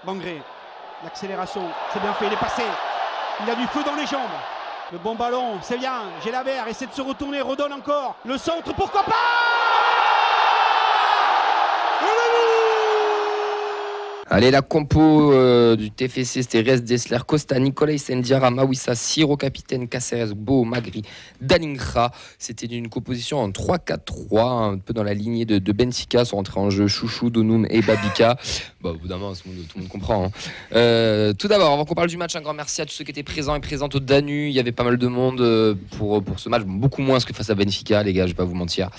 Bangré, l'accélération, c'est bien fait, il est passé. Il a du feu dans les jambes. Le bon ballon, c'est bien. Gélabert essaie de se retourner, redonne encore. Le centre, pourquoi pas? Allez, la compo du TFC, c'était Rez, Dessler, Costa, Nicolai, Sendiara, Mawissa, Siro, capitaine, Caceres, Beau, Magri, Dalingra. C'était une composition en 3-4-3, un peu dans la lignée de Benfica, sont rentrés en jeu Chouchou, Donoum et Babika. Bon, évidemment, tout le monde comprend. Hein. Tout d'abord, avant qu'on parle du match, un grand merci à tous ceux qui étaient présents et présentes au Danu. Il y avait pas mal de monde pour ce match, beaucoup moins que face à Benfica, les gars, je vais pas vous mentir.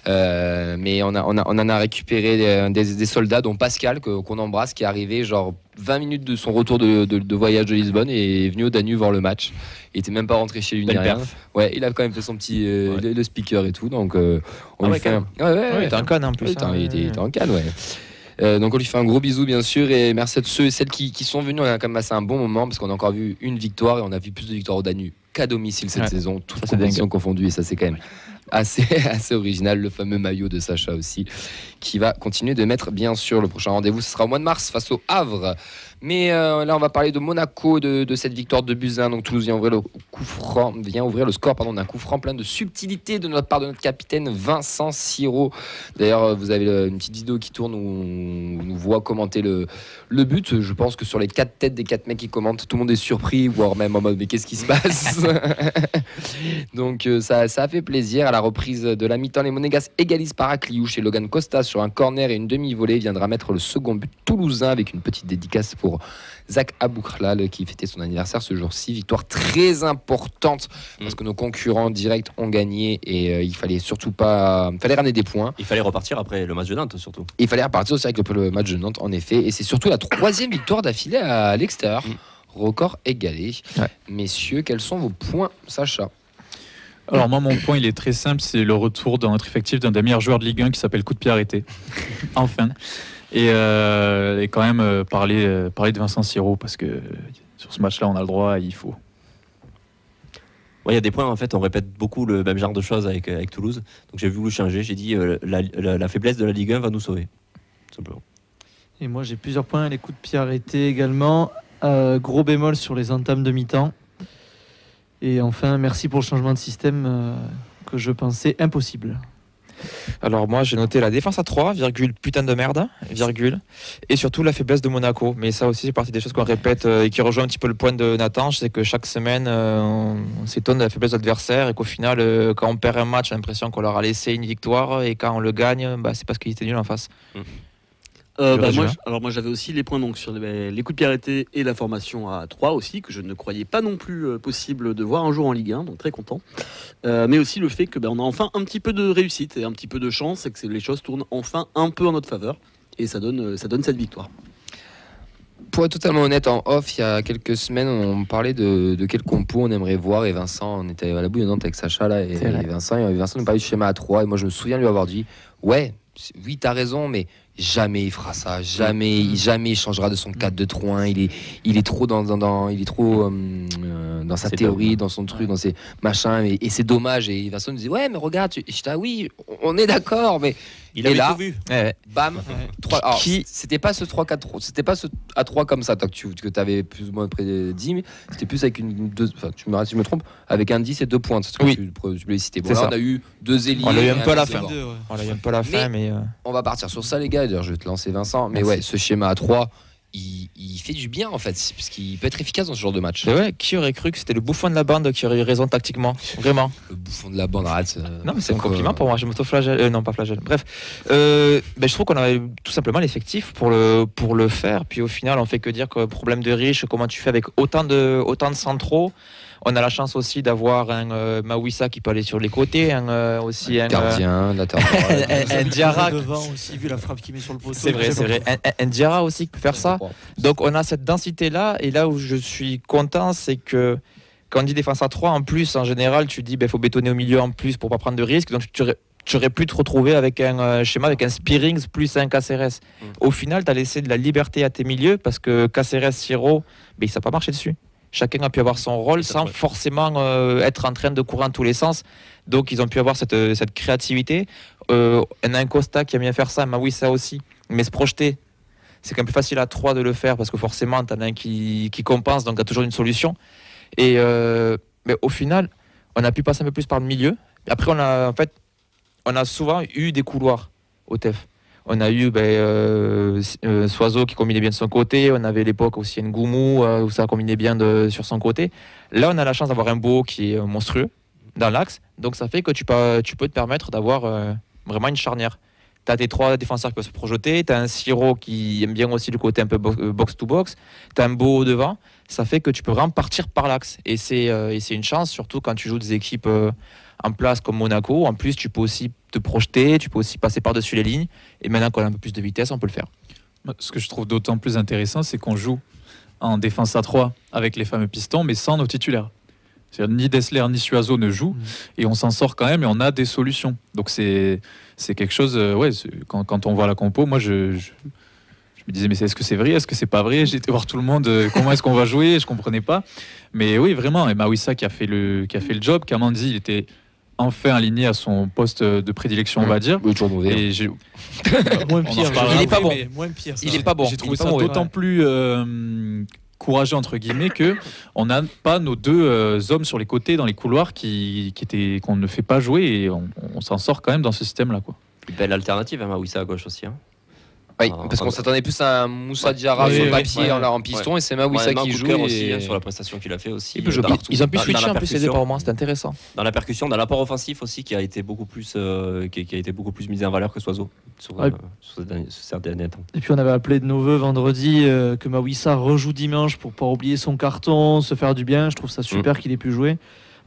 Mais on en a récupéré des soldats, dont Pascal, qu'on embrasse, qui est arrivé genre 20 minutes de son retour de voyage de Lisbonne et est venu au Danube voir le match. Il était même pas rentré chez lui ni rien. Ouais, il a quand même fait son petit le speaker et tout, donc on lui fait un... il était en Cannes en plus. Il était en Cannes, ouais. Donc on lui fait un gros bisou bien sûr et merci à tous ceux et celles qui sont venus. On a quand même passé un bon moment parce qu'on a encore vu une victoire et on a vu plus de victoires au Danube qu'à domicile cette saison, toutes compétitions confondues, et ça c'est quand même assez original. Le fameux maillot de Sacha aussi qui va continuer de mettre bien sûr. Le prochain rendez-vous ce sera au mois de mars face au Havre, mais là on va parler de Monaco, de cette victoire de Buzyn. Donc Toulouse vient ouvrir le score d'un coup franc plein de subtilité de notre part de notre capitaine Vincent Siro. D'ailleurs vous avez une petite vidéo qui tourne où on nous voit commenter le but. Je pense que sur les 4 têtes des 4 mecs qui commentent, tout le monde est surpris, voire même en mode mais qu'est-ce qui se passe. Donc ça a fait plaisir. À la reprise de la mi-temps, les Monégasques égalisent par Akliouche et Logan Costa sur un corner et une demi-volée viendra mettre le second but toulousain avec une petite dédicace pour Zach Aboukhlal qui fêtait son anniversaire ce jour-ci. Victoire très importante parce que nos concurrents directs ont gagné et il fallait ramener des points. Il fallait repartir après le match de Nantes surtout. Il fallait repartir aussi avec le match de Nantes en effet, et c'est surtout la 3e victoire d'affilée à l'extérieur. Record égalé. Messieurs, quels sont vos points, Sacha? Alors moi, mon point, il est très simple, c'est le retour dans notre effectif d'un des meilleurs joueurs de Ligue 1 qui s'appelle Coup de pied arrêté. Enfin. Et quand même parler de Vincent Siro, parce que sur ce match-là, on a le droit, il faut. Ouais, il y a des points, en fait, on répète beaucoup le même genre de choses avec Toulouse. Donc j'ai voulu changer, j'ai dit la faiblesse de la Ligue 1 va nous sauver, simplement. Et moi, j'ai plusieurs points, les coups de pied arrêtés également. Gros bémol sur les entames de mi-temps. Et enfin, merci pour le changement de système que je pensais impossible. Alors moi, j'ai noté la défense à 3, putain de merde, et surtout la faiblesse de Monaco. Mais ça aussi, c'est partie des choses qu'on répète et qui rejoint un petit peu le point de Nathan. C'est que chaque semaine, on s'étonne de la faiblesse de l'adversaire et qu'au final, quand on perd un match, on a l'impression qu'on leur a laissé une victoire, et quand on le gagne, c'est parce qu'ils étaient nuls en face. Moi j'avais aussi les points donc sur les coups de pied arrêtés et la formation à 3 aussi, que je ne croyais pas non plus possible de voir un jour en Ligue 1, donc très content. Mais aussi le fait que on a enfin un petit peu de réussite et un petit peu de chance, et que les choses tournent enfin un peu en notre faveur, et ça donne cette victoire. Pour être totalement honnête, en off, il y a quelques semaines, on parlait de quel compo on aimerait voir, et Vincent, on était à la bout de Nantes avec Sacha là, et Vincent nous parlait du schéma à 3, et moi je me souviens lui avoir dit oui, t'as raison, mais jamais il fera ça, jamais il changera de son 4-2-3-1. Il est trop dans sa théorie, dans son truc, dans ses machins, et c'est dommage. Et Vincent nous dit mais regarde, oui, on est d'accord, mais il avait tout vu. Bam, 3. Alors, c'était pas ce 3-4-3, c'était pas ce à 3 comme ça que tu avais plus ou moins prédit, mais c'était plus avec tu me si je me trompe, avec un 10 et 2 pointes. C'est ce que tu voulais citer. Bon, là, on a eu 2 ailiers. On l'a eu un peu à la fin. Mais on va partir sur ça, les gars. D'ailleurs, je vais te lancer Vincent. Mais ce schéma à 3, il fait du bien en fait, parce qu'il peut être efficace dans ce genre de match. Qui aurait cru que c'était le bouffon de la bande qui aurait eu raison tactiquement, vraiment. Le bouffon de la bande, arrête. Non, mais c'est un compliment pour moi. Je m'auto-flagelle. Non, pas flagelle. Bref, je trouve qu'on avait tout simplement l'effectif pour le faire. Puis au final, on fait que dire que problème de riche. Comment tu fais avec autant de centraux? On a la chance aussi d'avoir un Mawissa qui peut aller sur les côtés, aussi un gardien, un Diarra devant aussi, vu la frappe qu'il met sur le poteau. C'est vrai. Un Diarra aussi qui peut faire ça. Donc on a cette densité là, et là où je suis content, c'est que quand on dit défense à 3, en plus en général tu dis faut bétonner au milieu en plus pour pas prendre de risques. Donc tu aurais pu te retrouver avec un schéma avec un Spearings plus un Caceres. Au final, tu as laissé de la liberté à tes milieux, parce que Caceres, Siro, ça n'a pas marché dessus. Chacun a pu avoir son rôle sans forcément être en train de courir dans tous les sens. Donc ils ont pu avoir cette créativité. On a un Costa qui aime bien faire ça, Mawissa aussi, mais se projeter. c'est quand même plus facile à 3 de le faire parce que forcément, tu en as un qui compense, donc tu as toujours une solution. Et mais au final, on a pu passer un peu plus par le milieu. Après, on a souvent eu des couloirs au TEF. On a eu Soiseau qui combinait bien de son côté. On avait à l'époque aussi Ngoumou où ça combinait bien sur son côté. Là, on a la chance d'avoir un Beau qui est monstrueux dans l'axe. Donc ça fait que tu peux te permettre d'avoir vraiment une charnière. Tu as tes 3 défenseurs qui peuvent se projeter. Tu as un Siro qui aime bien aussi le côté un peu box-to-box. Tu as un Beau devant. Ça fait que tu peux vraiment partir par l'axe. Et c'est une chance, surtout quand tu joues des équipes en place comme Monaco. En plus, tu peux aussi te projeter, tu peux aussi passer par-dessus les lignes. Et maintenant qu'on a un peu plus de vitesse, on peut le faire. Ce que je trouve d'autant plus intéressant, c'est qu'on joue en défense à 3 avec les fameux pistons, mais sans nos titulaires. C'est-à-dire, ni Dessler ni Suazo ne jouent, et on s'en sort quand même, et on a des solutions. Donc c'est quelque chose... quand on voit la compo, moi je me disais, mais est-ce que c'est vrai, est-ce que c'est pas vrai? J'ai été voir tout le monde, comment est-ce qu'on va jouer, je comprenais pas. Mais oui, vraiment, et Mawissa qui a fait le job. Kamandi, il était enfin aligné à son poste de prédilection, on va dire. Oui, toujours mauvais. Et Moins pire. Il est pas bon. Moins pire. Il est pas bon. J'ai trouvé ça d'autant plus courageux entre guillemets que on n'a pas nos 2 hommes sur les côtés dans les couloirs qu'on ne fait pas jouer, et on s'en sort quand même dans ce système-là, quoi. Belle alternative à Mawissa à gauche aussi. Oui, parce qu'on s'attendait plus à un Moussa Diarra sur le papier en piston, et c'est Mawissa qui joue. Aussi, sur la prestation qu'il a fait aussi. Ils ont pu switcher un peu ces 2 par moment, c'était intéressant. Dans la percussion, dans l'apport offensif aussi, qui a été beaucoup plus mis en valeur que Soiseau sur ces derniers temps. Et puis on avait appelé de nos voeux vendredi que Mawissa rejoue dimanche pour pas oublier son carton, se faire du bien. Je trouve ça super qu'il ait pu jouer.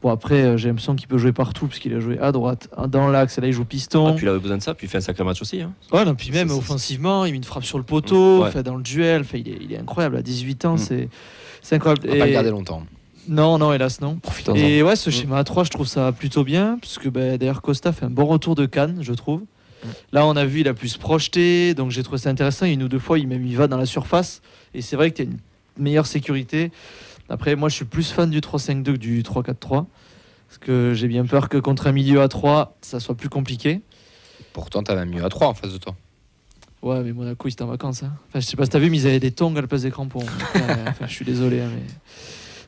Bon, après, j'ai l'impression qu'il peut jouer partout, puisqu'il a joué à droite, dans l'axe, et là il joue piston. Puis il avait besoin de ça, puis il fait un sacré match aussi. Ouais, non, puis même offensivement, il met une frappe sur le poteau, dans le duel, il est incroyable. À 18 ans, c'est incroyable. On va pas le garder longtemps. Non, hélas, non. Profitons-en. Et ouais, ce schéma à 3, je trouve ça plutôt bien, puisque d'ailleurs Costa fait un bon retour de Cannes, je trouve. Là, on a vu, il a pu se projeter, donc j'ai trouvé ça intéressant. Une ou 2 fois, il va dans la surface, et c'est vrai que tu as une meilleure sécurité. Après, moi, je suis plus fan du 3-5-2 que du 3-4-3. Parce que j'ai bien peur que contre un milieu à 3, ça soit plus compliqué. Pourtant, tu as un milieu à 3 en face de toi. Ouais, mais Monaco, ils étaient en vacances. Hein. Enfin, je sais pas si tu as vu, mais ils avaient des tongs à la place des crampons. Enfin, je suis désolé. Hein, mais...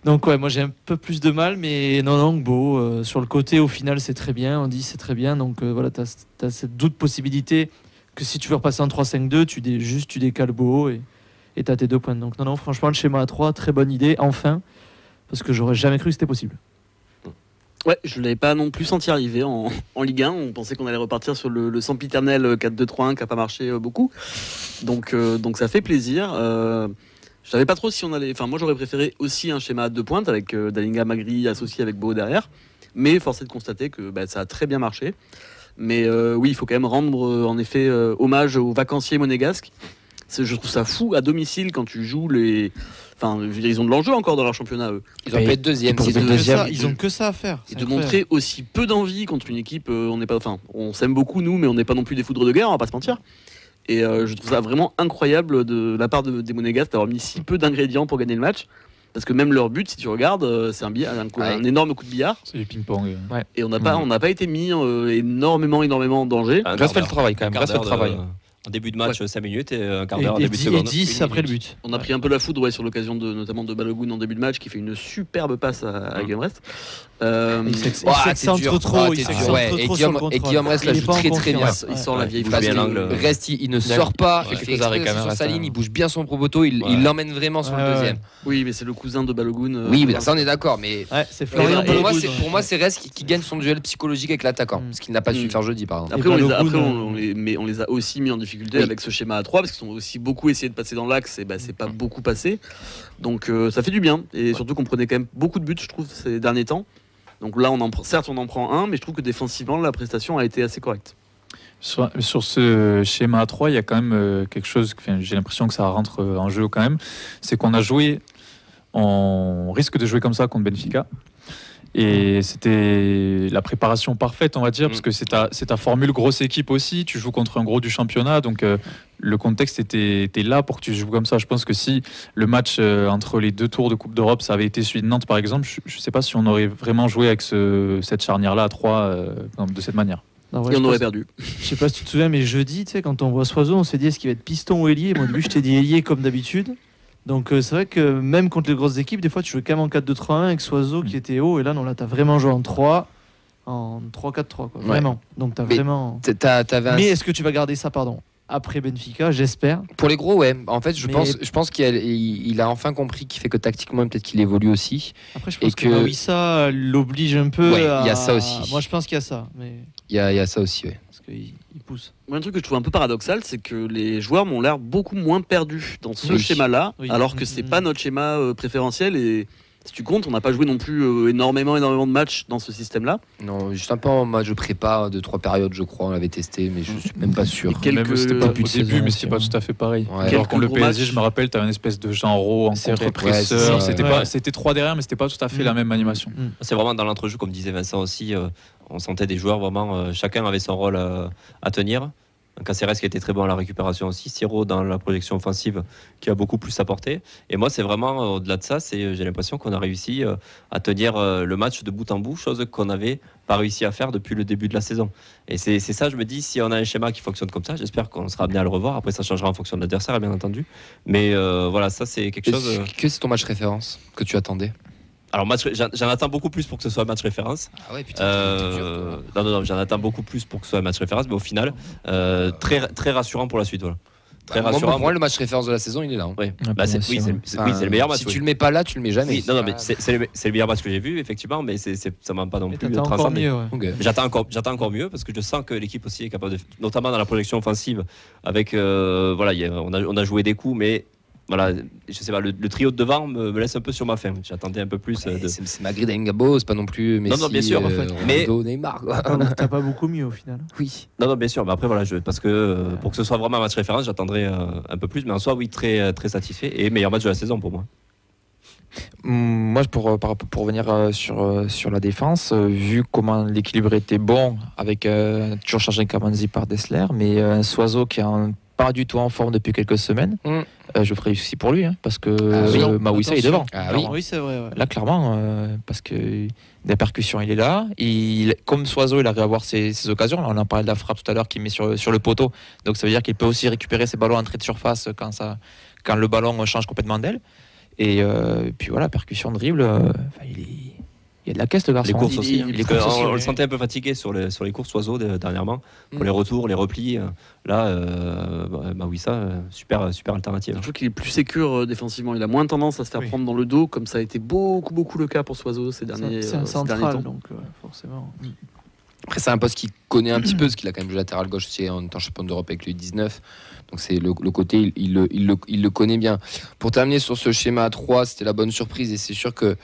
Donc, ouais, moi, j'ai un peu plus de mal. Mais non, Beau, sur le côté, au final, c'est très bien. On dit c'est très bien. Donc, voilà, tu as cette doute possibilité que si tu veux repasser en 3-5-2, tu décales Beau et tu as tes 2 points. Donc, non, franchement, le schéma à 3, très bonne idée, enfin. Parce que j'aurais jamais cru que c'était possible. Ouais, je ne l'avais pas non plus senti arriver en Ligue 1. On pensait qu'on allait repartir sur le sempiternel 4-2-3-1 qui n'a pas marché beaucoup. Donc ça fait plaisir. Je savais pas trop si on allait... Enfin, moi, j'aurais préféré aussi un schéma à 2 pointes avec Dalinga Magri associé avec Beau derrière. Mais force est de constater que ça a très bien marché. Mais oui, il faut quand même rendre en effet hommage aux vacanciers monégasques. Je trouve ça fou à domicile quand tu joues les... Enfin, je veux dire, ils ont de l'enjeu encore dans leur championnat, eux. Ils ont pu être deuxième. Ils ont que ça à faire. Et de montrer aussi peu d'envie contre une équipe, on s'aime beaucoup nous, mais on n'est pas non plus des foudres de guerre, on va pas se mentir. Et je trouve ça vraiment incroyable de la part des Monégasques d'avoir mis si peu d'ingrédients pour gagner le match. Parce que même leur but, si tu regardes, c'est un énorme coup de billard. C'est du ping-pong. Ouais. Et on n'a pas été mis énormément en danger. Reste fait le travail quand même. Reste fait le travail. En début de match, 5 minutes et un quart d'heure en début de seconde. Et 10 après le but. On a pris un peu la foudre sur l'occasion notamment de Balogun en début de match qui fait une superbe passe à Guillaume Rest. Il s'excentre trop. Et Guillaume Rest la joue très très bien. Il sort la vieille parce que Rest, il ne sort pas, il fait exprès sur sa ligne, il bouge bien son proboto, il l'emmène vraiment sur le deuxième. Oui, mais c'est le cousin de Balogun. Oui, mais ça on est d'accord. Mais c'est Florian Balogun. Pour moi, c'est Rest qui gagne son duel psychologique avec l'attaquant, ce qu'il n'a pas su faire jeudi par exemple. Après, on les a aussi mis en difficulté avec ce schéma à 3 parce qu'ils ont aussi beaucoup essayé de passer dans l'axe et c'est pas beaucoup passé. Donc ça fait du bien et surtout qu'on prenait quand même beaucoup de buts, je trouve, ces derniers temps. Donc là, certes, on en prend un, mais je trouve que défensivement, la prestation a été assez correcte. Sur ce schéma à 3, il y a quand même quelque chose, j'ai l'impression que ça rentre en jeu quand même, c'est qu'on a joué, on risque de jouer comme ça contre Benfica. Et c'était la préparation parfaite, on va dire, parce que c'est ta formule grosse équipe aussi. Tu joues contre un gros du championnat, donc le contexte était là pour que tu joues comme ça. Je pense que si le match entre les 2 tours de Coupe d'Europe, ça avait été celui de Nantes, par exemple, je ne sais pas si on aurait vraiment joué avec cette charnière-là à 3 de cette manière. Non, Et on aurait perdu. Je sais pas si tu te souviens, mais jeudi, tu sais, quand on voit Soiseau, on s'est dit est-ce qu'il va être piston ou ailier. Moi, au début, je t'ai dit ailier comme d'habitude. Donc, c'est vrai que même contre les grosses équipes, des fois, tu jouais quand même en 4-2-3-1 avec Soiseau qui était haut. Et là, non, là, tu as vraiment joué en 3. En 3-4-3, quoi. Vraiment. Donc, tu as vraiment. Mais est-ce que tu vas garder ça, après Benfica, j'espère. Pour les gros, ouais. En fait, je pense qu'il a enfin compris qu'il fait que tactiquement, peut-être qu'il évolue aussi. Après, je pense que Mawissa l'oblige un peu. Ouais, il y a ça aussi. Moi, je pense qu'il y a ça. Mais... Il y a ça aussi, oui. Parce qu'il pousse. Moi, un truc que je trouve un peu paradoxal, c'est que les joueurs m'ont l'air beaucoup moins perdus dans ce schéma-là, alors que c'est pas notre schéma préférentiel. Et si tu comptes, on n'a pas joué non plus énormément de matchs dans ce système-là. Non, juste un peu en match de prépa de 3 périodes, je crois, on l'avait testé, mais je suis même pas sûr. Même c'était pas au début, mais c'était pas tout à fait pareil. Alors quand le PSG, je me rappelle, tu avais une espèce de Genro en contre-presseur. C'était 3 derrière, mais c'était pas tout à fait la même animation. C'est vraiment dans l'entrejeu, comme disait Vincent aussi, on sentait des joueurs vraiment, chacun avait son rôle à tenir. Caceres qui était très bon à la récupération aussi, Siro dans la projection offensive qui a beaucoup plus apporté. Et moi, c'est vraiment au-delà de ça, j'ai l'impression qu'on a réussi à tenir le match de bout en bout, chose qu'on n'avait pas réussi à faire depuis le début de la saison. Et c'est ça, je me dis, si on a un schéma qui fonctionne comme ça, j'espère qu'on sera amené à le revoir. Après, ça changera en fonction de l'adversaire, bien entendu. Mais voilà, ça, c'est quelque chose. Que c'est ton match référence que tu attendais? Alors, j'en attends beaucoup plus pour que ce soit un match référence. Ah ouais, putain, non, j'en attends beaucoup plus pour que ce soit un match référence, mais au final, très rassurant pour la suite. Voilà. Très rassurant. Pour moi, le match référence de la saison, il est là. Hein. Oui, c'est le meilleur match. Si tu le mets pas là, tu le mets jamais. Oui, non, mais c'est le meilleur match que j'ai vu, effectivement, mais ça m'a pas non plus transcendé. Okay. J'attends encore mieux parce que je sens que l'équipe aussi est capable de, notamment dans la projection offensive, avec voilà, on a joué des coups, mais. Voilà, je sais pas, le trio de devant me laisse un peu sur ma faim. J'attendais un peu plus. C'est Magritte et Ngabo, c'est pas non plus Messi. Non, bien sûr, mais Neymar. T'as pas beaucoup mieux au final. Oui. Non, bien sûr. Mais après, voilà, parce que pour que ce soit vraiment un match référence, j'attendrai un peu plus. Mais en soi, oui, très, très satisfait et meilleur match de la saison pour moi. Moi, pour revenir sur la défense, vu comment l'équilibre était bon, avec toujours chargé Kamanzi par Dessler, mais un Soiseau qui est pas du tout en forme depuis quelques semaines, je ferai aussi pour lui, parce que Mawissa est devant. Oui, c'est vrai. Ouais. Là, clairement, parce que des percussions, il est là. Comme Soiseau, il arrive à avoir ses occasions. Là, on en parlait de la frappe tout à l'heure qu'il met sur le poteau. Donc ça veut dire qu'il peut aussi récupérer ses ballons en entrée de surface quand le ballon change complètement d'aile. Et puis voilà, percussion, dribble, il y a de la caisse, le garçon. Les courses aussi. On le sentait un peu fatigué sur les courses Oiseaux dernièrement. Pour les retours, les replis. Là, oui, ça, super alternative. Je trouve qu'il est plus sécure défensivement. Il a moins tendance à se faire prendre dans le dos, comme ça a été beaucoup le cas pour Soiseau ces derniers temps. C'est un central, donc forcément. Après, c'est un poste qu'il connaît un petit peu, parce qu'il a quand même joué latéral gauche aussi en étant champion d'Europe avec le 19. Donc c'est le côté, il le connaît bien. Pour terminer sur ce schéma à 3, c'était la bonne surprise, et c'est sûr que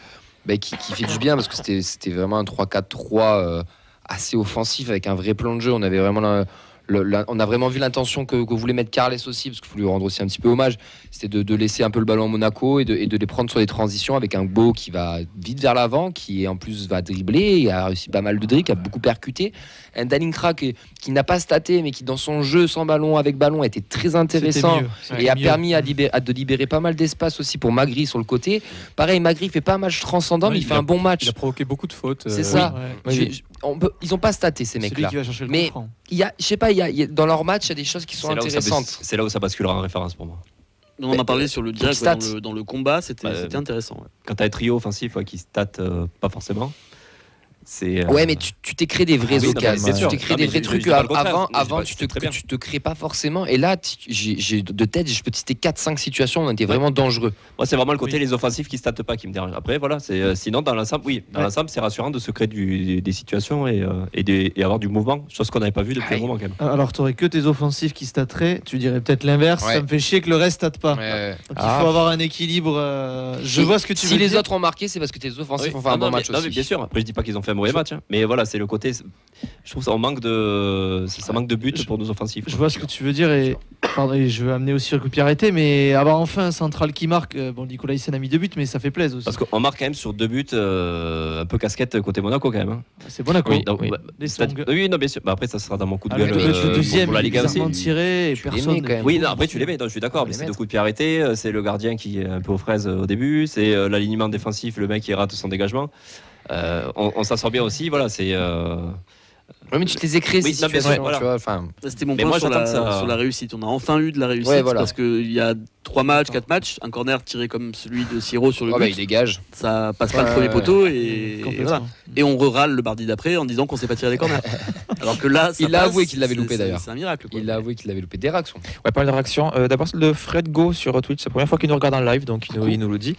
qui fait du bien, parce que c'était vraiment un 3-4-3 assez offensif, avec un vrai plan de jeu. On avait vraiment on a vraiment vu l'intention que voulait mettre Carles aussi, parce qu'il faut lui rendre aussi un petit peu hommage. C'était de laisser un peu le ballon à Monaco et de les prendre sur des transitions, avec un Beau qui va vite vers l'avant, qui en plus va dribbler, il a réussi pas mal de dribbles, qui a beaucoup percuté. Un Dalinkra qui n'a pas staté, mais qui dans son jeu sans ballon, avec ballon, était très intéressant et a permis de libérer pas mal d'espace aussi pour Magri sur le côté. Pareil, Magri fait pas un match transcendant, mais il fait un bon match. Il a provoqué beaucoup de fautes. C'est ça. Ils ont pas staté, ces mecs-là. Mais je sais pas, dans leur match, il y a des choses qui sont intéressantes. C'est là où ça basculera en référence pour moi. On en a parlé sur le direct, dans le combat, c'était intéressant. Ouais. Quand tu as un trio offensif qui stat pas forcément, Ouais, mais tu t'es créé des vraies occasions. Tu t'es créé des vrais trucs. Avant, tu te crées pas forcément. Et là, j'ai de tête, je peux te citer 4-5 situations où on était vraiment dangereux. Moi, c'est vraiment le côté les offensifs qui statent pas qui me dérange. Après, voilà, sinon, dans l'ensemble, l'ensemble, c'est rassurant de se créer des situations et avoir du mouvement, chose qu'on n'avait pas vu depuis un moment quand même. Alors, tu aurais que tes offensifs qui stateraient, tu dirais peut-être l'inverse. Ça me fait chier que le reste state pas. Donc, il faut avoir un équilibre. Je vois ce que tu veux dire. Si les autres ont marqué, c'est parce que tes offensifs ont fait un bon match aussi. Bien sûr. Après, je dis pas qu'ils ont fait un mauvais match, mais voilà, c'est le côté. Je trouve ça manque de buts pour nos offensifs. Je vois ce que tu veux dire, et je veux amener aussi le coup de pied arrêté, mais avoir enfin un central qui marque. Nicolas Hyssen a mis 2 buts, mais ça fait plaisir aussi. Parce qu'on marque quand même sur 2 buts un peu casquette côté Monaco quand même. C'est Monaco. Oui, non, bien sûr. Après, ça sera dans mon coup de gueule. Le deuxième, pour la Liga aussi. Tiré, et personne. Oui, non, après tu les mets. Je suis d'accord, mais c'est 2 coups de pied arrêtés. C'est le gardien qui est un peu aux fraises au début. C'est l'alignement défensif, le mec qui rate son dégagement. On s'en sort bien aussi, voilà, Ouais, mais tu te les écris, Oui, ces non, bien sûr, situations, voilà. tu vois. Enfin, C'était mon Mais point moi, sur j'attends la, que ça- sur la réussite. On a enfin eu de la réussite Ouais, voilà. parce qu'il y a 3 matchs, 4 matchs, un corner tiré comme celui de Siro sur le il but, dégage. ça passe pas Ouais, le premier poteau Complètement. et voilà. Et on re-râle le mardi d'après en disant qu'on sait pas tirer les corners. Alors que là, ça Il l'a passe, avoué qu'il l'avait c'est- loupé, c'est- d'ailleurs. C'est un miracle. Quoi. Il a avoué qu'il avait loupé des réactions. Ouais, pas mal de réactions. D'abord, celle de Fred Go sur Twitch. C'est la première fois qu'il nous regarde en live, donc il nous le dit.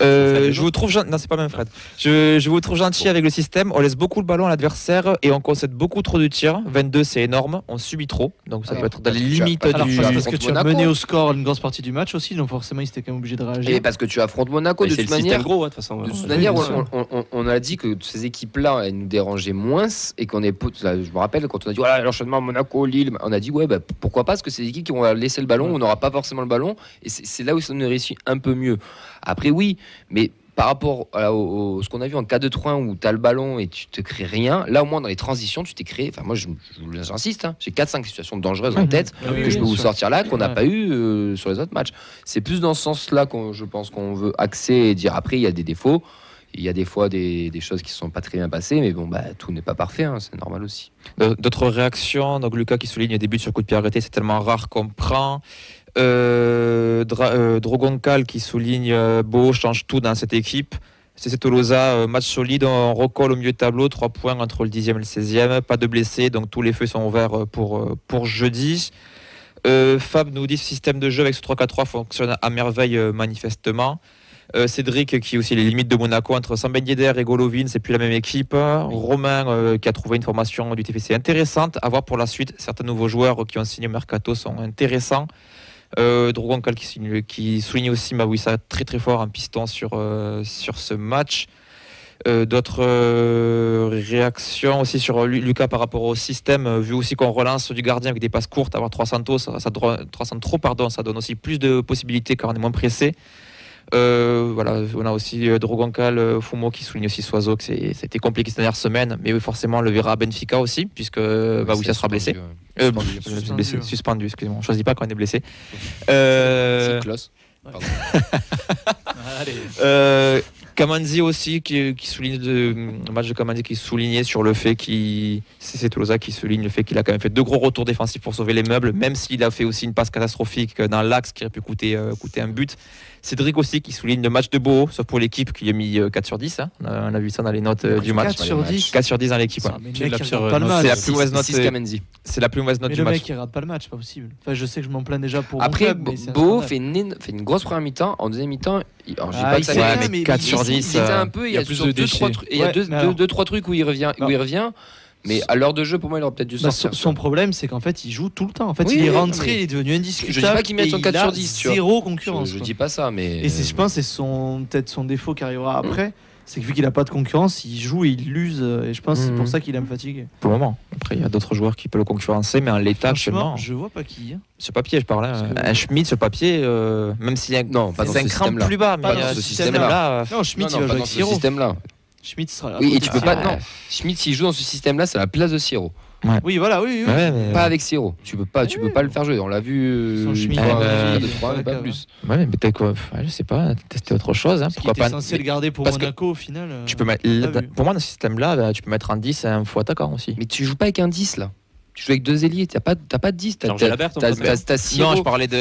Je vous trouve non, c'est pas même Fred. Je vous trouve gentil avec le système. On laisse beaucoup le ballon à l'adversaire et on concède beaucoup trop de tirs. 22, c'est énorme. On subit trop. Donc ça Alors, peut être dans les tu as- limites alors, du. Parce que tu as Monaco. mené au score une grosse partie du match aussi, donc forcément ils étaient quand même obligés de réagir. Et parce que tu affrontes Monaco, Et de c'est toute le système manière. gros, de toute façon. De toute Oui, manière, bien sûr. on a dit que ces équipes-là, elles nous dérangeaient moins et qu'on est. Là, je me rappelle quand on a dit voilà, l'enchaînement Monaco, Lille, on a dit ouais, bah, pourquoi pas, parce que c'est des équipes qui vont laisser le ballon, on n'aura pas forcément le ballon, et c'est là où ça nous réussit un peu mieux. Après, oui, mais par rapport à ce qu'on a vu en 4-2-3-1 où tu as le ballon et tu te crées rien, là au moins dans les transitions, tu t'es créé. Enfin, moi j'insiste, hein, j'ai 4-5 situations dangereuses en tête que je peux vous sortir là, qu'on n'a pas eu sur les autres matchs. C'est plus dans ce sens-là je pense qu'on veut axer et dire après, il y a des défauts. Il y a des fois des choses qui ne sont pas très bien passées, mais bon, bah, tout n'est pas parfait, hein, c'est normal aussi. D'autres réactions. Donc Lucas qui souligne des buts sur coup de pied arrêté, c'est tellement rare qu'on prend. Drogonkal qui souligne Beau change tout dans cette équipe. C'est Tolosa, match solide, on recolle au milieu de tableau, 3 points entre le 10e et le 16e, pas de blessés, donc tous les feux sont ouverts pour jeudi. Fab nous dit ce système de jeu avec ce 3-4-3 fonctionne à merveille manifestement. Cédric qui est aussi les limites de Monaco entre Ben Yedder et Golovin, c'est plus la même équipe. Romain qui a trouvé une formation du TFC intéressante à voir pour la suite. Certains nouveaux joueurs qui ont signé au Mercato sont intéressants. Drogonkal qui souligne aussi Mawissa très très fort en piston sur ce match. D'autres réactions aussi sur Lucas par rapport au système, vu aussi qu'on relance du gardien avec des passes courtes, avoir 3 centros, ça donne aussi plus de possibilités quand on est moins pressé. Voilà, on a aussi Drogonkal, Fumo qui souligne aussi Soiseau que c'était compliqué cette dernière semaine, mais forcément on le verra à Benfica aussi, puisque Mawissa sera blessé. Suspendu, excusez-moi, on ne choisit pas quand on est blessé. C'est close. Kamanzi aussi qui souligne le match de Kamanzi qui soulignait sur le fait c'est Tolosa qui souligne le fait qu'il a quand même fait 2 gros retours défensifs pour sauver les meubles, même s'il a fait aussi une passe catastrophique dans l'axe qui aurait pu coûter un but. Cédric aussi qui souligne le match de Beau, sauf pour l'équipe qui a mis 4 sur 10. Hein. On a vu ça dans les notes du match. 4 sur 10. 4 sur 10 dans l'équipe. Ça, mais le C'est mec, la il pire regarde pas le note. match. C'est la plus mauvaise note. 6 Kamenzi. C'est la plus mauvaise note Mais du le match. mec il rate pas le match, pas possible. Enfin, je sais que je m'en plains déjà pour mon Après, club, mais c'est un Beau scandale. fait une grosse première mi-temps. En deuxième mi-temps, alors, je dis Ah, pas il que ça fait va, rien, mais mais 4 il- sur il- 10. il était un peu, il y a plus de déchets. il y a Ouais, mais alors- 2-3 trucs où il revient, mais à l'heure de jeu, pour moi, il aurait peut-être dû Bah, sortir. son problème, c'est qu'en fait, il joue tout le temps. En fait, Oui, il est oui, rentré, mais il est devenu indiscutable. je dis pas qu'il mette et son 4 il a sur 10, tu vois. zéro concurrence. Je quoi. dis pas ça, mais. Et je pense que c'est peut-être son défaut qui arrivera après. C'est que vu qu'il n'a pas de concurrence, il joue et il l'use. Et je pense que c'est pour ça qu'il aime fatiguer. Pour le moment. Après, il y a d'autres joueurs qui peuvent le concurrencer, mais en l'état Franchement, actuellement. je vois pas qui. Hein. Ce papier, je parlais. Parce que- Un Schmidt, ce papier, même s'il y a Non, pas dans c'est ce un cran système-là. plus bas, mais Pas dans ce ce système-là. Non, Schmidt, il va pas jouer dans avec ce Siro. système-là. Schmidt sera. Oui, et tu peux pas. Ah. Non, Schmidt, s'il joue dans ce système-là, c'est à la place de Siro. Oui, voilà, oui. Ouais, mais... Pas avec Siro. Tu peux pas le faire jouer. On l'a vu. Sans Schmidt, de il 3, est pas pas plus. Ouais, mais peut-être quoi. Ouais, je sais pas, tester autre chose. Hein, Parce qu'il pourquoi était pas. censé le garder pour parce que Monaco au final. Tu peux mettre, pas vu. pour moi, dans ce système-là, bah, tu peux mettre en 10 un faux attaquant aussi. Mais tu joues pas avec un 10 là. Tu joues avec 2 ailiers. T'as pas de 10. Genre Jalabert, on peut mettre. T'as Siro. Non, je parlais de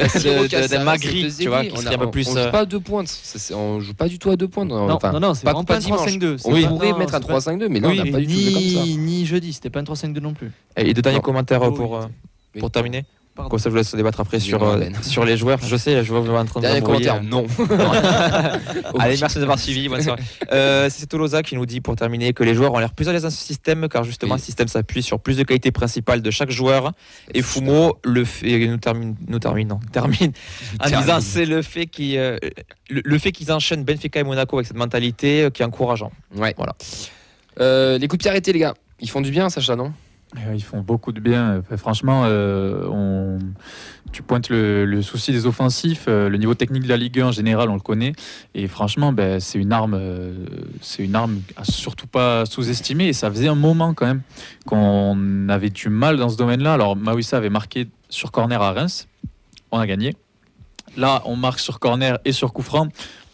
Magri, tu vois, qui serait un peu plus. On joue pas à 2 pointes. On joue pas du tout à 2 pointes. Non, c'est vraiment pas un dimanche. 3-5-2. On pourrait mettre un 3-5-2, mais là, on n'a pas du tout joué comme ça. Ni jeudi, c'était pas un 3-5-2 non plus. Et 2 derniers Non. commentaires Oh, pour terminer. Pardon. Comme ça, je vous laisse débattre après Dis-moi, Ben. sur les joueurs. Je sais, je vois vous êtes en train de Dernier m'embrouiller. commentaire, non. Allez, merci d'avoir suivi. Bonne soirée. C'est Tolosa qui nous dit pour terminer que les joueurs ont l'air plus à l'aise dans ce système car justement Oui. le système s'appuie sur plus de qualités principales de chaque joueur. Et Fumo termine en disant c'est le fait qu'ils enchaînent Benfica et Monaco avec cette mentalité qui est encourageant. Ouais. Voilà. Les coups de pied arrêtés, les gars. Ils font du bien, Sacha, non? Ils font beaucoup de bien. Franchement, tu pointes le souci des offensifs. Le niveau technique de la Ligue 1 en général, on le connaît. Et franchement, c'est une arme à surtout pas sous-estimer. Et ça faisait un moment quand même qu'on avait du mal dans ce domaine-là. Alors, Mawissa avait marqué sur corner à Reims. On a gagné. Là, on marque sur corner et sur coup franc.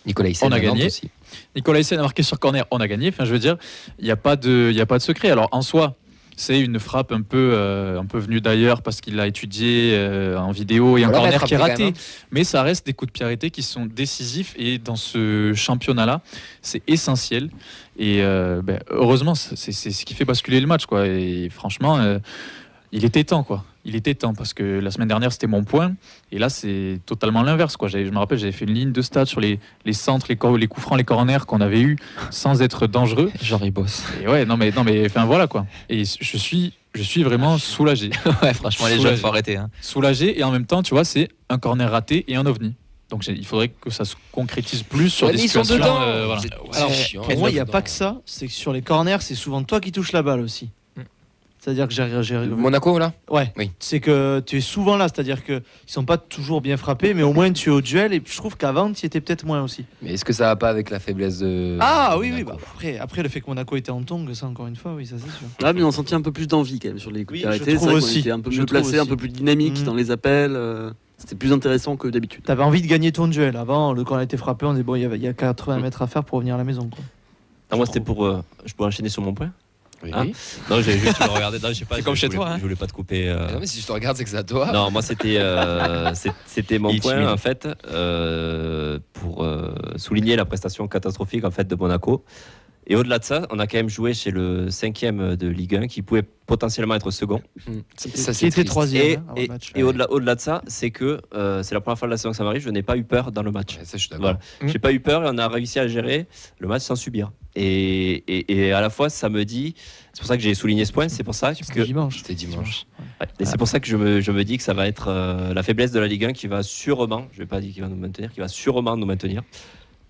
Nicolas Hyssen, On a gagné. aussi. Nicolas Hyssen a marqué sur corner. On a gagné. Enfin, je veux dire, il n'y a pas de secret. Alors, en soi, c'est une frappe un peu venue d'ailleurs parce qu'il l'a étudié en vidéo et un corner qui est raté. Mais ça reste des coups de pied arrêtés qui sont décisifs et dans ce championnat-là, c'est essentiel. Et heureusement, c'est ce qui fait basculer le match, quoi. Et franchement, il était temps, quoi. Il était temps parce que la semaine dernière c'était mon point et là c'est totalement l'inverse, quoi. Je me rappelle, j'avais fait une ligne de stats sur les centres, les coups francs, les corners qu'on avait eu sans être dangereux. Genre il bosse. Et ouais, non mais enfin voilà, quoi. Et je suis vraiment soulagé. Ouais, franchement les jeunes, faut arrêter. Hein. Soulagé, et en même temps, tu vois, c'est un corner raté et un ovni. Donc il faudrait que ça se concrétise plus sur des situations. Voilà. Alors, pour moi, il n'y a pas que ça. C'est que sur les corners, c'est souvent toi qui touches la balle aussi. C'est-à-dire que j'ai Monaco là. Ouais. Oui. C'est que tu es souvent là, c'est-à-dire que ils sont pas toujours bien frappés, mais au moins tu es au duel. Et je trouve qu'avant tu y étais peut-être moins aussi. Mais est-ce que ça va pas avec la faiblesse de oui. Bah, après le fait que Monaco était en tongue, ça encore une fois, oui, ça c'est sûr. Ah, mais on sentit un peu plus d'envie quand même sur les coups de arrêtés. Je trouve aussi. Était un peu mieux placé, un peu plus dynamique dans les appels. C'était plus intéressant que d'habitude. T'avais envie de gagner ton duel. Avant, quand on a été frappé, on disait bon, il y a 80 mètres à faire pour revenir à la maison, quoi. Moi, c'était pour. Je pourrais enchaîner sur mon point. Oui. Hein, non, j'ai juste me regardé. Non, je sais pas. C'est comme chez toi. Je voulais pas te couper. Non, mais si je te regarde, c'est que c'est à toi. Non, moi c'était mon point en fait pour souligner la prestation catastrophique en fait de Monaco. Et au-delà de ça, on a quand même joué chez le 5e de Ligue 1 qui pouvait potentiellement être second. Ça c'était 3e. Et au-delà de ça, c'est que c'est la première fois de la saison que ça m'arrive, je n'ai pas eu peur dans le match. Ça, je suis d'accord. Voilà. J'ai pas eu peur et on a réussi à gérer le match sans subir. Et à la fois, ça me dit, c'est pour ça que j'ai souligné ce point, c'est pour ça que C'était dimanche. Ouais. Et c'est pour ça que je me dis que ça va être la faiblesse de la Ligue 1 qui va sûrement, je vais pas dire qu'il va nous maintenir, qui va sûrement nous maintenir.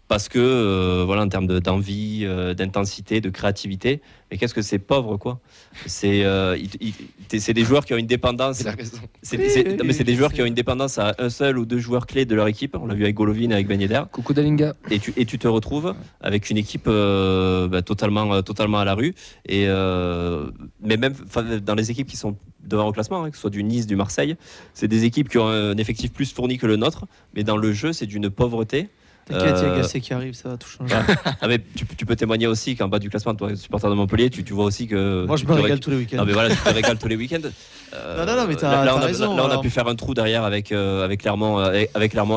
Parce que, voilà, en termes d'envie, d'intensité, de créativité, mais qu'est-ce que c'est pauvre, quoi. C'est des joueurs qui ont une dépendance. C'est des joueurs qui ont une dépendance à un seul ou deux joueurs clés de leur équipe. On l'a vu avec Golovin et avec Ben Yedder. Coucou Dalinga. Et tu te retrouves avec une équipe totalement à la rue. Mais même dans les équipes qui sont devant au classement, que ce soit du Nice, du Marseille, c'est des équipes qui ont un effectif plus fourni que le nôtre. Mais dans le jeu, c'est d'une pauvreté. T'inquiète, il y a Gasset qui arrive, ça va tout changer. Mais tu peux témoigner aussi qu'en bas du classement, toi, supporter de Montpellier, tu vois aussi que. Moi, je me régale tous les week-ends. Non, mais voilà, tu te régales tous les week-ends. Non, mais t'as raison. Là, on a pu faire un trou derrière avec Clermont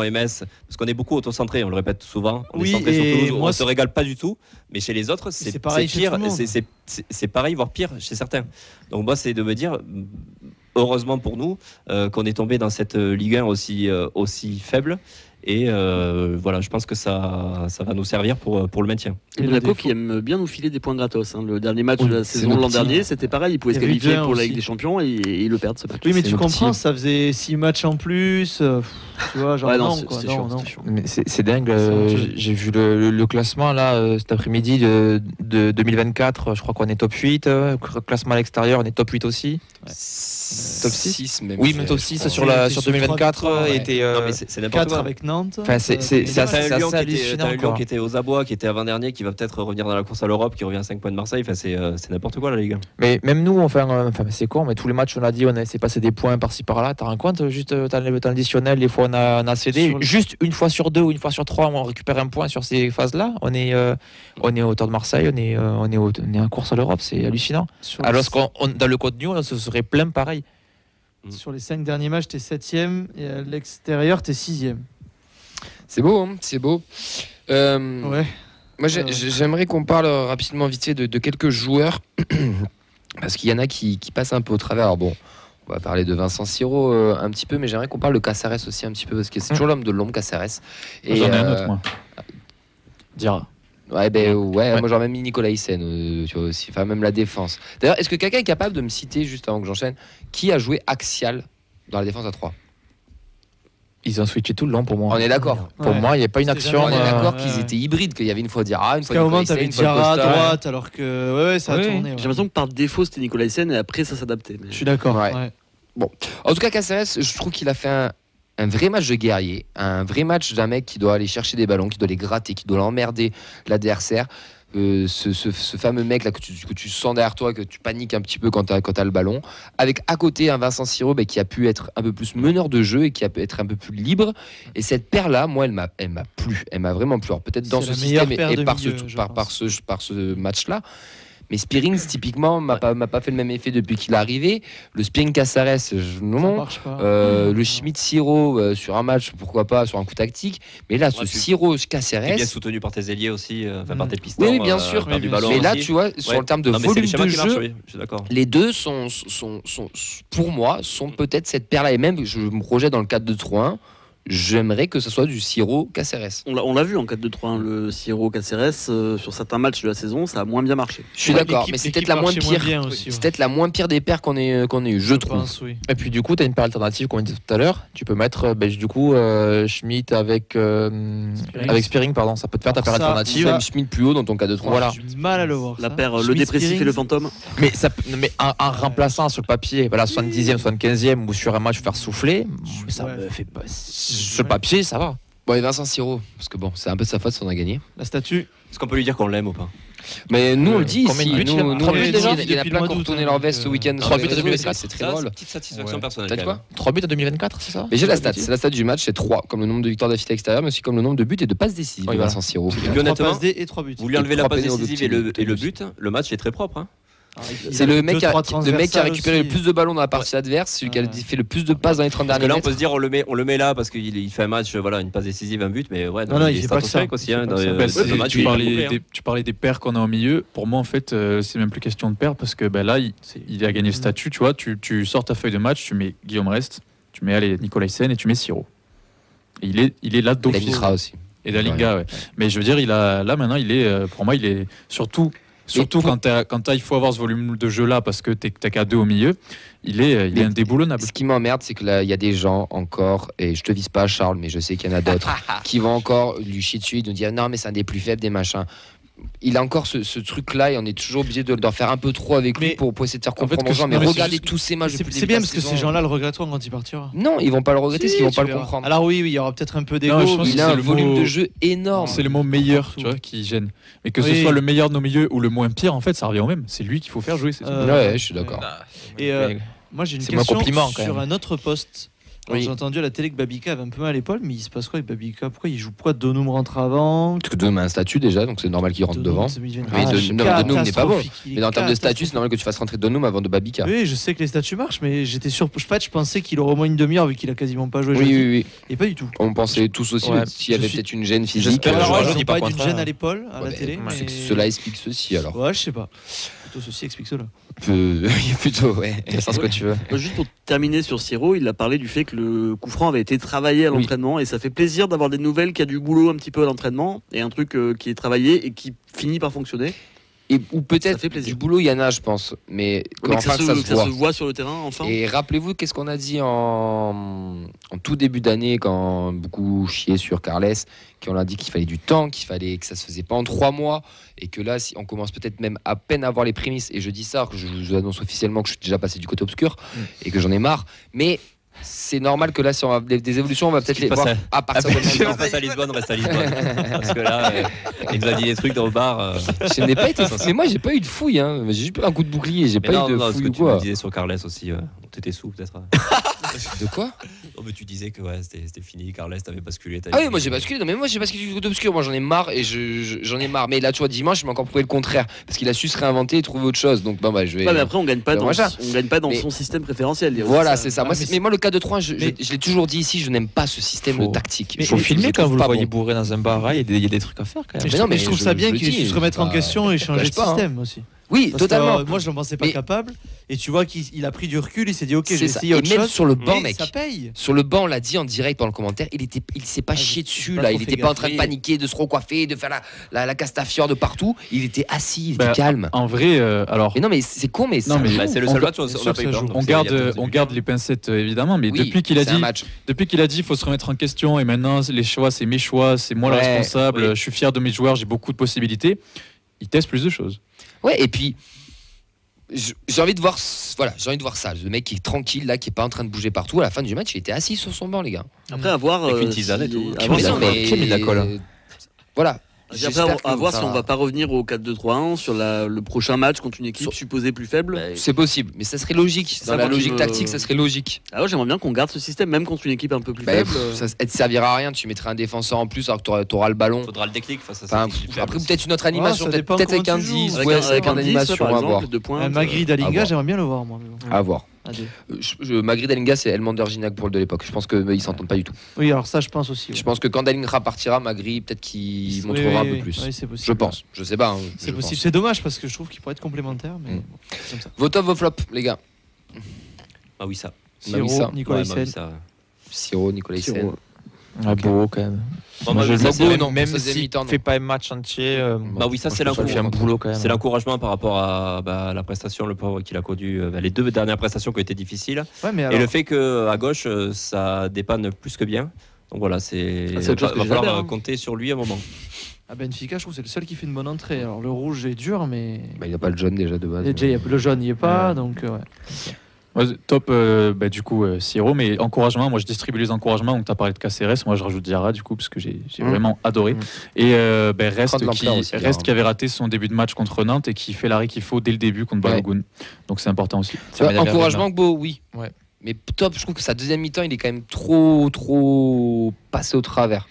et Metz, parce qu'on est beaucoup auto-centré, on le répète souvent. On est centré sur Toulouse, on ne se régale pas du tout, mais chez les autres, c'est pire. C'est pareil, voire pire chez certains. Donc, moi, c'est de me dire. Heureusement pour nous qu'on est tombé dans cette Ligue 1 aussi faible. Et voilà, je pense que ça va nous servir pour le maintien. Et Monaco qui aime bien nous filer des points gratos. Le dernier match de la saison l'an dernier, c'était pareil. Ils pouvaient se qualifier pour la Ligue des Champions et ils le perdent ce match. Oui, mais tu comprends, ça faisait 6 matchs en plus. Tu vois, genre non. Mais c'est dingue. J'ai vu le classement là cet après-midi de 2024. Je crois qu'on est top 8. Classement à l'extérieur, on est top 8 aussi. Ouais. Top 6 même. Oui, même top 6 sur 2024 était c'est n'importe quoi avec Nantes. Enfin, c'est un Lyon qui était aux abois, qui était avant-dernier, qui va peut-être revenir dans la course à l'Europe, qui revient à 5 points de Marseille. Enfin, c'est n'importe quoi la Ligue 1. Mais même nous, enfin c'est con, mais tous les matchs on a dit on a essayé de passer des points par-ci par-là. T'as un compte juste dans l'additionnel, les fois on a cédé. Juste une fois sur 2 ou une fois sur 3, on récupère un point sur ces phases-là. On est à hauteur de Marseille, on est en course à l'Europe, c'est hallucinant. Alors dans le contenu, on se serait plein pareil. Sur les 5 derniers matchs, t'es 7ème et à l'extérieur, t'es 6ème. C'est beau, hein, c'est beau. Ouais. Moi, j'aimerais qu'on parle rapidement, vite fait, de quelques joueurs, parce qu'il y en a qui passent un peu au travers. Alors bon, on va parler de Vincent Siro un petit peu, mais j'aimerais qu'on parle de Caceres aussi un petit peu, parce que c'est toujours l'homme de l'ombre, Caceres. Et j'en ai un autre, moi. Dira. Ouais, moi j'aurais même mis Nicolas Hyssen, tu vois aussi, enfin même la défense. D'ailleurs, est-ce que quelqu'un est capable de me citer, juste avant que j'enchaîne, qui a joué axial dans la défense à 3 ? Ils ont switché tout le long pour moi. On est d'accord. Pour moi, il n'y a pas une action. On est d'accord qu'ils étaient hybrides, qu'il y avait une fois Diarra, une fois Nicolas Hyssen. Parce qu'à un moment, t'avais Diarra à droite, alors que ça a tourné. J'ai l'impression que par défaut, c'était Nicolas Hyssen et après, ça s'adaptait. Je suis d'accord. Ouais. Bon, en tout cas, Caceres, je trouve qu'il a fait un vrai match de guerrier, un vrai match d'un mec qui doit aller chercher des ballons, qui doit les gratter, qui doit l'emmerder l'adversaire. Ce fameux mec là que tu sens derrière toi, que tu paniques un petit peu quand t'as le ballon, avec à côté un Vincent Siro qui a pu être un peu plus meneur de jeu et qui a pu être un peu plus libre. Et cette paire là, moi, elle m'a plu, elle m'a vraiment plu. Alors, peut-être dans ce système et par ce match là, Mais Spearings, typiquement, m'a pas fait le même effet depuis qu'il est arrivé. Le Spearings Caceres, non. Le Schmidt-Siro sur un match, pourquoi pas, sur un coup tactique. Mais là, ce Siro Caceres. Bien soutenu par tes ailiers aussi, par tes pistons. Oui, bien sûr. Du ballon mais là, aussi. tu vois, sur le terme de volume de jeu, les deux sont, pour moi, sont peut-être cette paire-là. Et même, je me projette dans le 4-2-3-1. J'aimerais que ce soit du Siro Caceres. On l'a vu en 4-2-3-1, le Siro Caceres, sur certains matchs de la saison, ça a moins bien marché. Je suis d'accord, mais c'est peut-être la moins pire. C'est peut-être la moins pire des paires qu'on ait eu, je trouve. Oui. Et puis du coup, tu as une paire alternative, comme on disait tout à l'heure. Tu peux mettre du coup Schmidt avec Spearing, pardon. Ça peut te faire ta paire alternative. Même Schmidt plus haut dans ton 4-2-3. Voilà. J'ai du mal à le voir. La paire le dépressif et le fantôme. Mais un remplaçant sur le papier, voilà, 70e, 75e ou sur un match faire souffler, ça me fait pas. Sur le papier, ça va. Bon, et Vincent Siro, parce que bon, c'est un peu sa faute si on a gagné. La statue. Est-ce qu'on peut lui dire qu'on l'aime ou pas? Mais nous on le dit combien ici, de buts, nous, trois buts déjà il y en a plein qui ont retourné leur veste ce week-end. 3 buts en 2024, c'est très drôle. Petite satisfaction personnelle. T'as dit quoi? 3 buts en 2024, c'est ça? Mais j'ai la stat, c'est la stat du match, c'est 3, comme le nombre de victoires d'affilée extérieure, mais aussi comme le nombre de buts et de passes décisives de Vincent Siro. Et puis honnêtement, et 3 buts. vous lui enlevez la passe pénaux décisive et le but, le match est très propre. Hein. C'est le mec qui a récupéré le plus de ballons dans la partie adverse, celui qui a fait le plus de passes dans les 30 derniers Parce que là, on mètres. peut se dire, on le met là parce qu'il fait un match, voilà, une passe décisive, un but, mais ouais, Non, il est fait pas que ça. stratosphérique aussi. Hein, Tu parlais des paires qu'on a au milieu. Pour moi, en fait, c'est même plus question de paires parce que là, il a gagné le statut. Tu vois, tu sors ta feuille de match, tu mets Guillaume Rest, tu mets Nicolaisen et tu mets Siro. Et il est là d'office. Dalinga aussi. Et Dalinga, ouais. Mais je veux dire, maintenant, pour moi, il est surtout quand il faut avoir ce volume de jeu là parce que t'as qu'à 2 au milieu, il est indéboulonnable. Ce qui m'emmerde, c'est que là, il y a des gens encore, et je te vise pas Charles, mais je sais qu'il y en a d'autres, qui vont encore lui chier dessus, nous dire non, mais c'est un des plus faibles des machins. Il a encore ce truc-là et on est toujours obligé d'en faire un peu trop avec lui pour essayer de faire comprendre aux gens. Mais regardez tous ces matchs. C'est bien parce que ces gens-là le regretteront quand il partira. Non, ils vont pas le regretter parce qu'ils vont pas le comprendre. Alors oui, il y aura peut-être un peu d'égo. Il a un volume de jeu énorme. C'est le mot meilleur, tu vois, qui gêne. Mais que ce soit le meilleur de nos milieux ou le moins pire, en fait, ça revient au même. C'est lui qu'il faut faire jouer. Ouais, je suis d'accord. Et moi, j'ai une question sur un autre poste. Oui. J'ai entendu à la télé que Babika avait un peu mal à l'épaule, mais il se passe quoi avec Babika? Pourquoi Donum rentre avant? Parce que Donum a un statut déjà, donc c'est normal qu'il rentre devant. Mais Donum n'est pas bon. Mais en termes de statut, c'est normal que tu fasses rentrer Donum avant de Babika. Oui, je sais que les statuts marchent, mais j'étais sûr. Je pensais qu'il aurait au moins une demi-heure vu qu'il a quasiment pas joué. Oui. Et pas du tout. On pensait tous aussi s'il y avait peut-être une gêne physique. Je dis pas d'une gêne à l'épaule à la télé. Cela explique ceci alors. Ouais, je sais pas. Ceci explique cela. Plutôt, ouais. C'est ce que tu veux. Juste pour terminer sur Siro, il a parlé du fait que le coup franc avait été travaillé à l'entraînement et ça fait plaisir d'avoir des nouvelles qui a du boulot un petit peu à l'entraînement et un truc qui est travaillé et qui finit par fonctionner. Ou peut-être du boulot, il y en a, je pense. Mais ça se voit sur le terrain, enfin. Et rappelez-vous, qu'est-ce qu'on a dit en tout début d'année, quand beaucoup chiaient sur Carles, qu'on a dit qu'il fallait du temps, que ça se faisait pas en 3 mois, et que là, si on commence peut-être même à peine à avoir les prémices, et je dis ça, que je vous annonce officiellement que je suis déjà passé du côté obscur, et que j'en ai marre, mais c'est normal que là, si on a des évolutions, on va peut-être les voir à partir de maintenant. Passe à Lisbonne, reste à Lisbonne. Parce que là, il nous a dit des trucs dans le bar. Je n'ai pas été fou. Mais moi, j'ai pas eu de fouille. Hein. J'ai juste un coup de bouclier. J'ai pas eu de fouille ou quoi. Tu disais sur Carles aussi. T'étais sous, peut-être. De quoi? Non, mais tu disais que c'était fini. Carles, t'avais basculé. Ah oui, moi j'ai basculé. Non, mais moi j'ai basculé du côté obscur. Moi j'en ai marre et j'en ai marre. Mais là, tu vois, dimanche, il m'a encore prouvé le contraire. Parce qu'il a su se réinventer et trouver autre chose. Donc, je vais. Ouais, mais après, on gagne pas dans son système préférentiel. Voilà, c'est ça. Mais moi, le 4-2-3, je l'ai toujours dit ici, je n'aime pas ce système tactique. Il faut filmer quand vous le voyez bourré dans un bar. Il y a des trucs à faire quand même. Mais je trouve ça bien qu'il se remette en question et changer de système aussi. Oui, totalement. Moi, je n'en pensais pas capable. Et tu vois qu'il a pris du recul. Il s'est dit, ok, je vais essayer et autre chose. même sur le banc, mec. Ça paye. Sur le banc, on l'a dit en direct dans le commentaire. Il s'est pas chié dessus là. Il était pas en train de paniquer, de se recoiffer, de faire la castafiore de partout. Il était assis, il était calme. En vrai, alors. Mais non, mais c'est con, mais non, mais c'est le seul match où on a pas eu peur. On garde les pincettes évidemment, mais depuis qu'il a dit, il faut se remettre en question. Et maintenant, les choix, c'est mes choix, c'est moi le responsable. Je suis fier de mes joueurs, j'ai beaucoup de possibilités. Il teste plus de choses. Ouais, et puis. J'ai envie de voir ça. Le mec qui est tranquille là, qui est pas en train de bouger partout. À la fin du match, il était assis sur son banc, les gars. Après avoir avec une tisane et tout. Voilà. Après, à voir si on va pas revenir au 4-2-3-1 sur le prochain match contre une équipe supposée plus faible. C'est possible, mais ça serait logique. Dans la logique tactique, ça serait logique. Alors j'aimerais bien qu'on garde ce système, même contre une équipe un peu plus faible. Ça ne servira à rien. Tu mettrais un défenseur en plus alors que tu auras le ballon. Il faudra le déclic face à ça. Après, peut-être une autre animation, peut-être avec un 10, avec un animation à voir. Magri Dalinga, j'aimerais bien le voir, moi. À voir. Magri Dalinga, c'est Elmander Gignac pour le de l'époque. Je pense qu'ils s'entendent pas du tout. Oui, alors ça, je pense aussi. Je pense que quand Dalinga partira, Magri, peut-être qu'il montrera un peu plus. Oui, c'est possible. Je pense. Je sais pas. C'est possible. C'est dommage parce que je trouve qu'il pourrait être complémentaire. Mais comme ça. Vos top, vos flops, les gars. Mawissa. Siro, Nicolas Hyssen. Siro, Nicolas Hyssen. Beau quand même. Même s'il ne fait pas un match entier, Mawissa, c'est l'encouragement par rapport à la prestation, le pauvre qu'il a connu, les 2 dernières prestations qui ont été difficiles. Et le fait qu'à gauche, ça dépanne plus que bien. Donc voilà, il va falloir compter sur lui à un moment. À Benfica, je trouve que c'est le seul qui fait une bonne entrée. Alors le rouge est dur, mais. Il n'y a pas le jaune déjà de base. Le jaune n'y est pas, donc ouais. Top, du coup, Siro, mais encouragement, moi je distribue les encouragements, donc tu as parlé de Caceres, moi je rajoute Diarra du coup, parce que j'ai vraiment adoré. Et Reste qui avait raté son début de match contre Nantes et qui fait l'arrêt qu'il faut dès le début contre Balogun. Donc c'est important aussi. Encouragement, Beau, oui. Ouais. Mais top, je trouve que sa deuxième mi-temps, il est quand même trop passé au travers.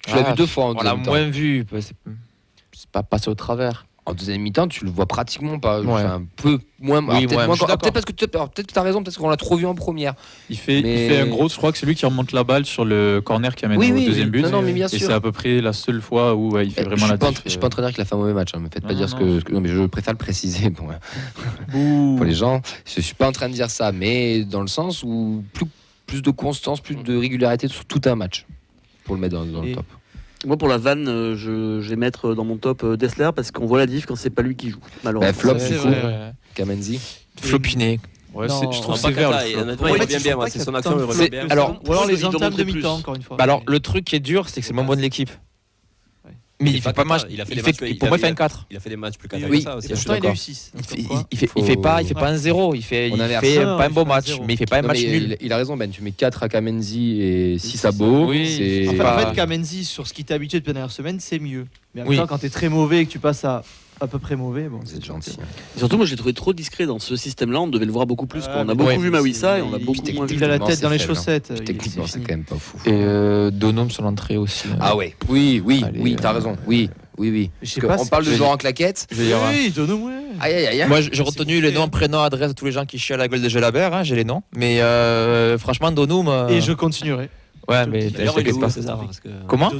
Je l'ai vu 2 fois en deuxième mi-temps. On l'a moins vu, c'est pas passé au travers. En deuxième mi-temps, tu le vois pratiquement pas. Un peu moins. Peut-être parce que tu as raison, peut-être qu'on l'a trop vu en première. Il fait un gros, je crois que c'est lui qui remonte la balle sur le corner qui amène au deuxième but. Non, mais bien sûr. Et c'est à peu près la seule fois où il fait vraiment la différence. Je suis pas entraîneur qui a fait un mauvais match. Me faites pas dire ce que. Non, mais je préfère le préciser pour les gens. Je suis pas en train de dire ça, mais dans le sens où plus de constance, plus de régularité sur tout un match pour le mettre dans le top. Moi, pour la vanne, je vais mettre dans mon top Dessler parce qu'on voit la diff quand c'est pas lui qui joue. Malheureusement. Flop, du coup. Kamenzi. Flopiné. Je trouve c'est vert. Honnêtement, il revient bien. C'est son action, il revient bien. Ou alors les entames de mi-temps, encore une fois. Alors, le truc qui est dur, c'est que c'est le moment de l'équipe. Mais il fait pas match. Pour moi, il fait un 4. Il a fait des matchs plus qu'attaqués que ça aussi. Pourtant, il a eu 6. Il fait pas un 0. Il fait pas un beau match, mais il fait pas un match nul. Il a raison, Ben. Tu mets 4 à Kamenzi et 6 à Beau. En fait, Kamenzi, sur ce qui t'est habitué depuis la dernière semaine, c'est mieux. Mais en même temps, quand t'es très mauvais et que tu passes à peu près mauvais, bon, c'est gentil. Surtout, moi, je l'ai trouvé trop discret dans ce système-là. On devait le voir beaucoup plus. On a beaucoup vu Mawissa et on a beaucoup moins vu. Il a la tête dans les chaussettes. Techniquement, c'est quand même pas fou. Et Donum sur l'entrée aussi. Ah ouais. Oui, t'as raison. Oui. On parle de joueurs en claquette. Oui, Donum, ouais. Moi, j'ai retenu les noms, prénoms, adresses de tous les gens qui chient à la gueule de Gelabert. J'ai les noms. Mais franchement, Donum. Et je continuerai. Ouais, mais d'ailleurs, il est pas César. Comment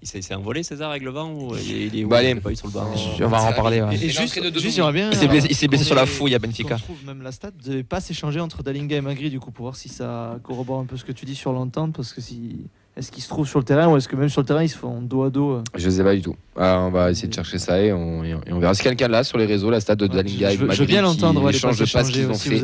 il s'est envolé César avec le vent ou il est pas eu sur le banc. On va en parler. Et juste, j'aimerais bien. Il s'est blessé sur la fouille à Benfica. Je trouve même la stat de pas s'échanger entre Dalinga et Magri du coup pour voir si ça corrobore un peu ce que tu dis sur l'entente parce que est-ce qu'ils se trouvent sur le terrain ou est-ce que même sur le terrain ils se font dos à dos Je sais pas du tout. On va essayer de chercher ça et on verra si quelqu'un là sur les réseaux la stat de Dalinga et Magri. Je veux bien l'entendre. L'échange de passes qu'ils ont fait.